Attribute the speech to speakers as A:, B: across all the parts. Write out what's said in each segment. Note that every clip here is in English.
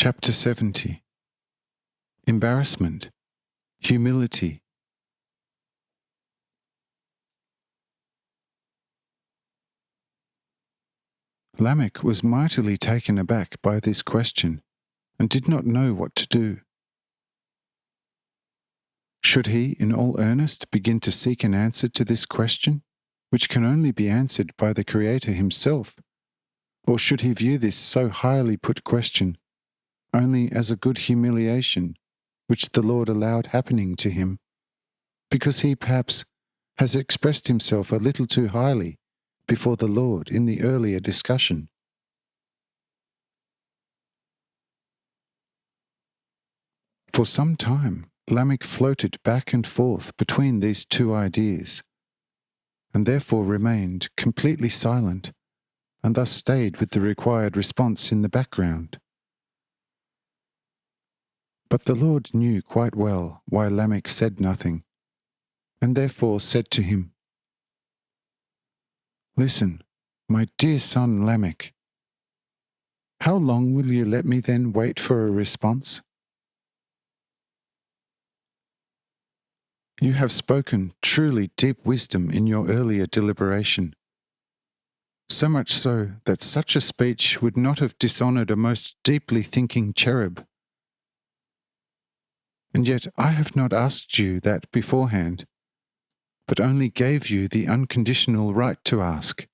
A: Chapter 70. Embarrassment, Humility. Lamech was mightily taken aback by this question and did not know what to do. Should he, in all earnest, begin to seek an answer to this question, which can only be answered by the Creator himself, or should he view this so highly put question only as a good humiliation which the Lord allowed happening to him, because he perhaps has expressed himself a little too highly before the Lord in the earlier discussion? For some time, Lamech floated back and forth between these two ideas, and therefore remained completely silent, and thus stayed with the required response in the background. But the Lord knew quite well why Lamech said nothing, and therefore said to him, "Listen, my dear son Lamech, how long will you let me then wait for a response? You have spoken truly deep wisdom in your earlier deliberation, so much so that such a speech would not have dishonoured a most deeply thinking cherub. And yet I have not asked you that beforehand, but only gave you the unconditional right to ask.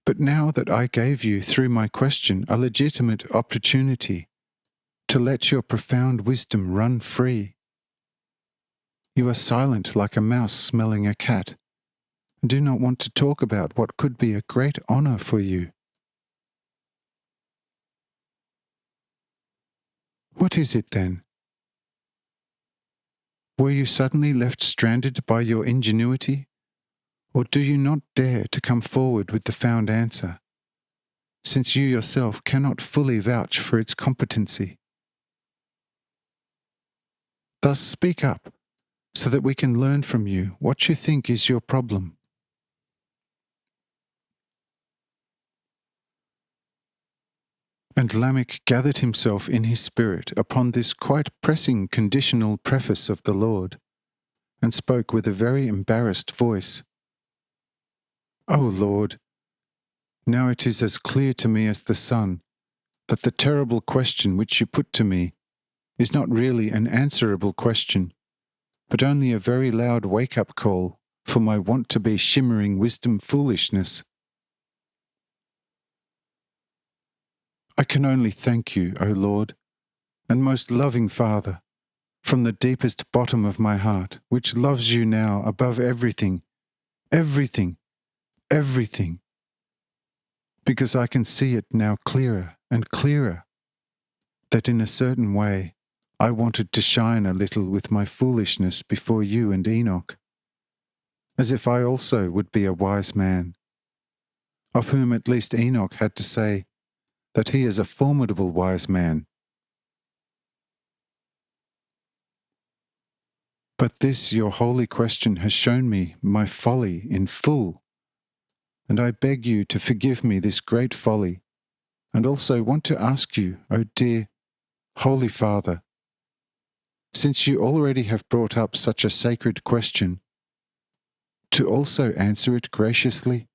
A: But now that I gave you through my question a legitimate opportunity to let your profound wisdom run free, you are silent like a mouse smelling a cat, and do not want to talk about what could be a great honour for you. What is it then? Were you suddenly left stranded by your ingenuity, or do you not dare to come forward with the found answer, since you yourself cannot fully vouch for its competency? Thus speak up, so that we can learn from you what you think is your problem." And Lamech gathered himself in his spirit upon this quite pressing conditional preface of the Lord, and spoke with a very embarrassed voice. "O Lord, now it is as clear to me as the sun that the terrible question which you put to me is not really an answerable question, but only a very loud wake-up call for my wont-to-be shimmering wisdom foolishness. I can only thank you, O Lord, and most loving Father, from the deepest bottom of my heart, which loves you now above everything, everything, everything, because I can see it now clearer and clearer, that in a certain way I wanted to shine a little with my foolishness before you and Enoch, as if I also would be a wise man, of whom at least Enoch had to say that he is a formidable wise man. But this your holy question has shown me my folly in full, and I beg you to forgive me this great folly, and also want to ask you, O dear, Holy Father, since you already have brought up such a sacred question, to also answer it graciously,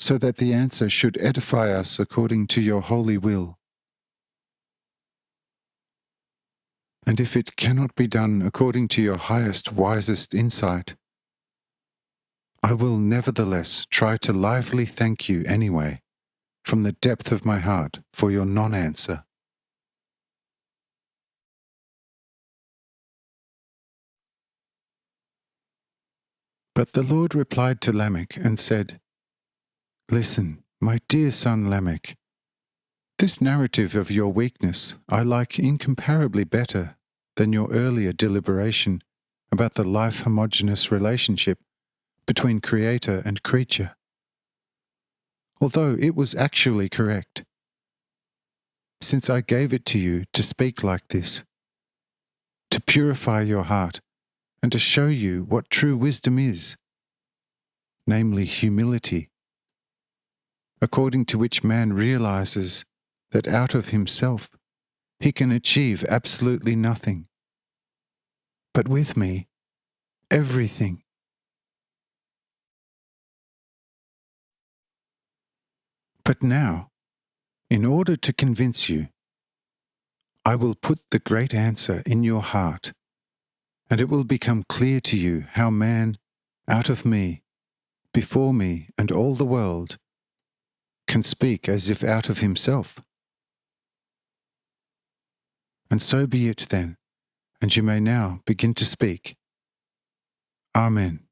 A: so that the answer should edify us according to your holy will. And if it cannot be done according to your highest, wisest insight, I will nevertheless try to lively thank you anyway, from the depth of my heart, for your non-answer." But the Lord replied to Lamech and said, "Listen, my dear son Lamech, this narrative of your weakness I like incomparably better than your earlier deliberation about the life-homogeneous relationship between creator and creature, although it was actually correct, since I gave it to you to speak like this, to purify your heart and to show you what true wisdom is, namely humility, according to which man realizes that out of himself he can achieve absolutely nothing. But with me, everything. But now, in order to convince you, I will put the great answer in your heart, and it will become clear to you how man, out of me, before me and all the world, can speak as if out of himself. And so be it then, and you may now begin to speak. Amen.